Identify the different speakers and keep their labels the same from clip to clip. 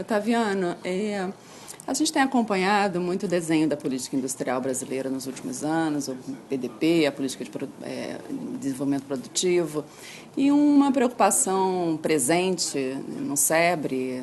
Speaker 1: Otaviano, a gente tem acompanhado muito o desenho da política industrial brasileira nos últimos anos, o PDP, a política de desenvolvimento produtivo, e uma preocupação presente no SEBRE,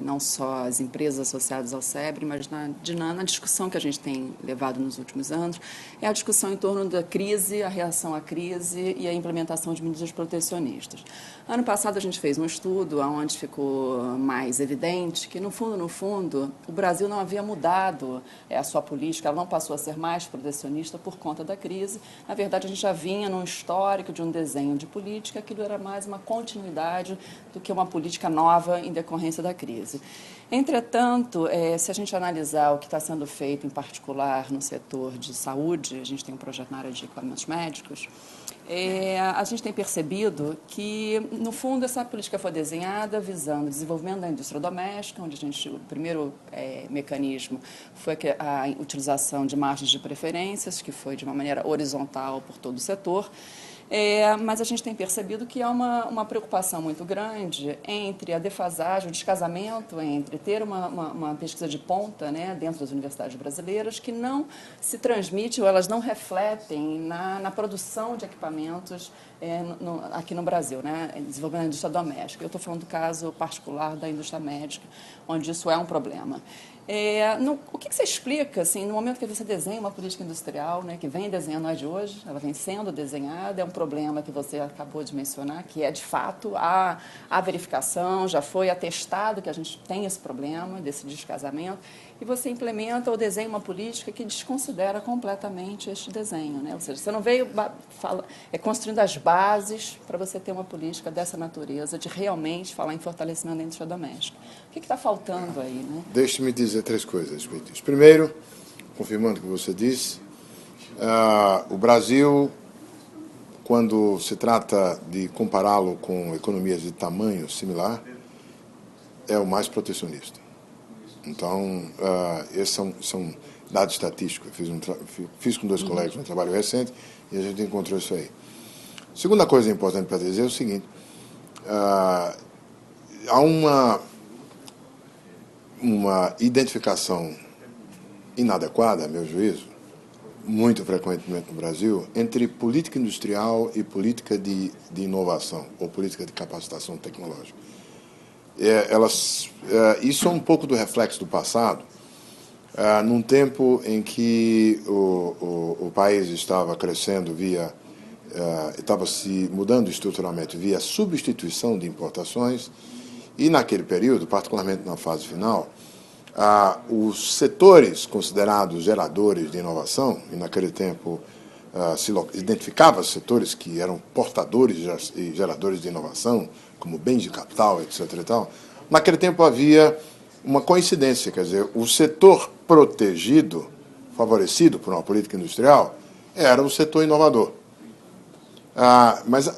Speaker 1: não só as empresas associadas ao SEBRE, mas na discussão que a gente tem levado nos últimos anos, é a discussão em torno da crise, a reação à crise e a implementação de medidas protecionistas. Ano passado a gente fez um estudo onde ficou mais evidente que, no fundo, o Brasil não havia mudado a sua política, ela não passou a ser mais protecionista por conta da crise. Na verdade, a gente já vinha num histórico de um desenho de política, aquilo era mais uma continuidade do que uma política nova em decorrência da crise. Entretanto, se a gente analisar o que está sendo feito, em particular no setor de saúde, a gente tem um projeto na área de equipamentos médicos, a gente tem percebido que, no fundo, essa política foi desenhada visando o desenvolvimento da indústria doméstica, onde o primeiro mecanismo foi a utilização de margens de preferências, que foi de uma maneira horizontal por todo o setor. Mas a gente tem percebido que há uma preocupação muito grande entre a defasagem, o descasamento entre ter uma pesquisa de ponta, né, dentro das universidades brasileiras que não se transmite ou elas não refletem na produção de equipamentos aqui no Brasil, né, desenvolvendo a indústria doméstica. Eu estou falando do caso particular da indústria médica, onde isso é um problema. O que você explica, assim, no momento que você desenha uma política industrial, né, que vem desenhando, não é de hoje, ela vem sendo desenhada, é um problema que você acabou de mencionar, que é, de fato, a verificação, já foi atestado que a gente tem esse problema, desse descasamento, e você implementa ou desenha uma política que desconsidera completamente este desenho, né? Ou seja, você não veio construindo as bases para você ter uma política dessa natureza, de realmente falar em fortalecimento da indústria doméstica. O que está faltando aí, né?
Speaker 2: Deixe-me dizer três coisas. Primeiro, confirmando o que você disse, o Brasil, quando se trata de compará-lo com economias de tamanho similar, é o mais protecionista. Então, esses são dados estatísticos. Eu fiz com dois colegas um trabalho recente e a gente encontrou isso aí. Segunda coisa importante para dizer é o seguinte: há uma identificação inadequada, a meu juízo, muito frequentemente no Brasil, entre política industrial e política de inovação, ou política de capacitação tecnológica. Isso é um pouco do reflexo do passado, num tempo em que o país estava crescendo estava se mudando estruturalmente via substituição de importações, e naquele período, particularmente na fase final, os setores considerados geradores de inovação, e naquele tempo se identificava setores que eram portadores e geradores de inovação, como bens de capital, etc. e tal, naquele tempo havia uma coincidência, quer dizer, o setor protegido, favorecido por uma política industrial, era o setor inovador. Mas,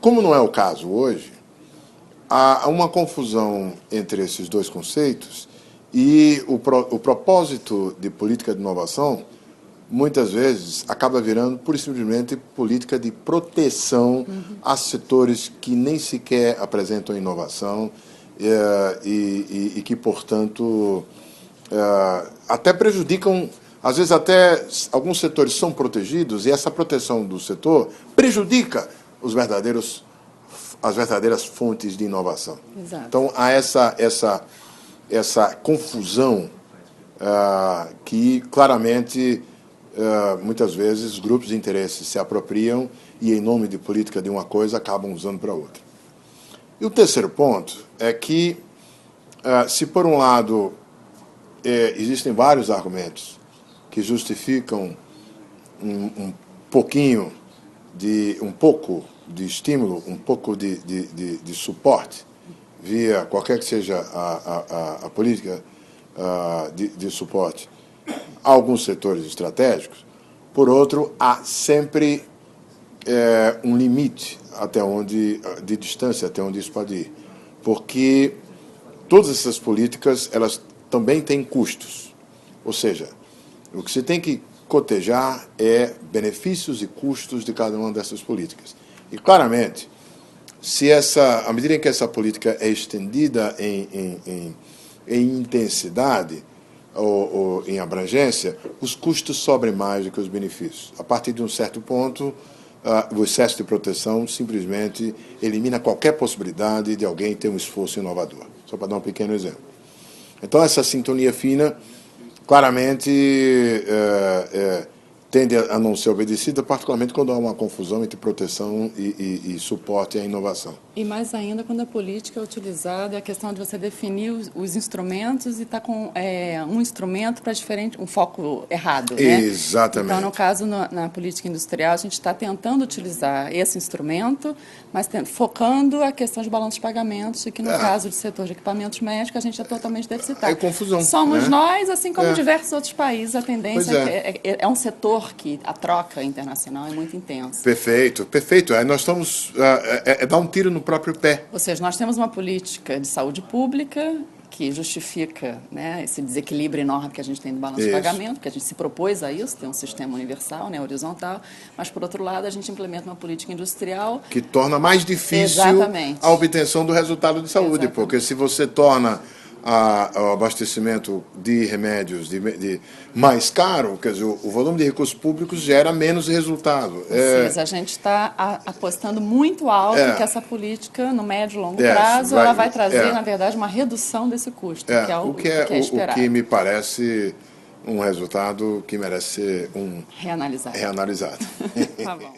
Speaker 2: como não é o caso hoje, há uma confusão entre esses dois conceitos e o propósito de política de inovação muitas vezes acaba virando pura e simplesmente política de proteção a setores que nem sequer apresentam inovação e que, portanto, até prejudicam. Às vezes até alguns setores são protegidos e essa proteção do setor prejudica as verdadeiras fontes de inovação.
Speaker 1: Exato.
Speaker 2: Então, há essa confusão que, claramente, muitas vezes, grupos de interesse se apropriam e, em nome de política de uma coisa, acabam usando para outra. E o terceiro ponto é que, se por um lado existem vários argumentos que justificam um pouco de estímulo, um pouco de suporte via qualquer que seja a política de suporte a alguns setores estratégicos, por outro, há sempre um limite de distância até onde isso pode ir, porque todas essas políticas elas também têm custos, ou seja, o que se tem que cotejar benefícios e custos de cada uma dessas políticas. E, claramente, à medida em que essa política é estendida em intensidade ou em abrangência, os custos sobem mais do que os benefícios. A partir de um certo ponto, o excesso de proteção simplesmente elimina qualquer possibilidade de alguém ter um esforço inovador. Só para dar um pequeno exemplo. Então, essa sintonia fina, claramente, tende a não ser obedecida, particularmente quando há uma confusão entre proteção e suporte à inovação.
Speaker 1: E mais ainda quando a política é utilizada, é a questão de você definir os instrumentos e estar com um instrumento para um foco errado, né?
Speaker 2: Exatamente.
Speaker 1: Então, no caso, na política industrial, a gente está tentando utilizar esse instrumento, mas focando a questão de balanço de pagamentos, e que no caso do setor de equipamentos médicos, a gente é totalmente deficitário.
Speaker 2: É confusão.
Speaker 1: Somos nós, assim como diversos outros países, a tendência é um setor que a troca internacional é muito intensa.
Speaker 2: Perfeito, perfeito. Nós estamos... dar um tiro no próprio pé.
Speaker 1: Ou seja, nós temos uma política de saúde pública que justifica, né, esse desequilíbrio enorme que a gente tem no balanço de pagamento, porque a gente se propôs a isso, ter um sistema universal, né, horizontal, mas, por outro lado, a gente implementa uma política industrial...
Speaker 2: que torna mais difícil a obtenção do resultado de saúde, porque se você torna o abastecimento de remédios mais caro, quer dizer, o volume de recursos públicos gera menos resultado.
Speaker 1: A gente está apostando muito alto que essa política, no médio e longo prazo, ela vai trazer, na verdade, uma redução desse custo, que é o que é esperado.
Speaker 2: O que me parece um resultado que merece ser
Speaker 1: reanalisado.
Speaker 2: reanalisado.
Speaker 1: Tá bom.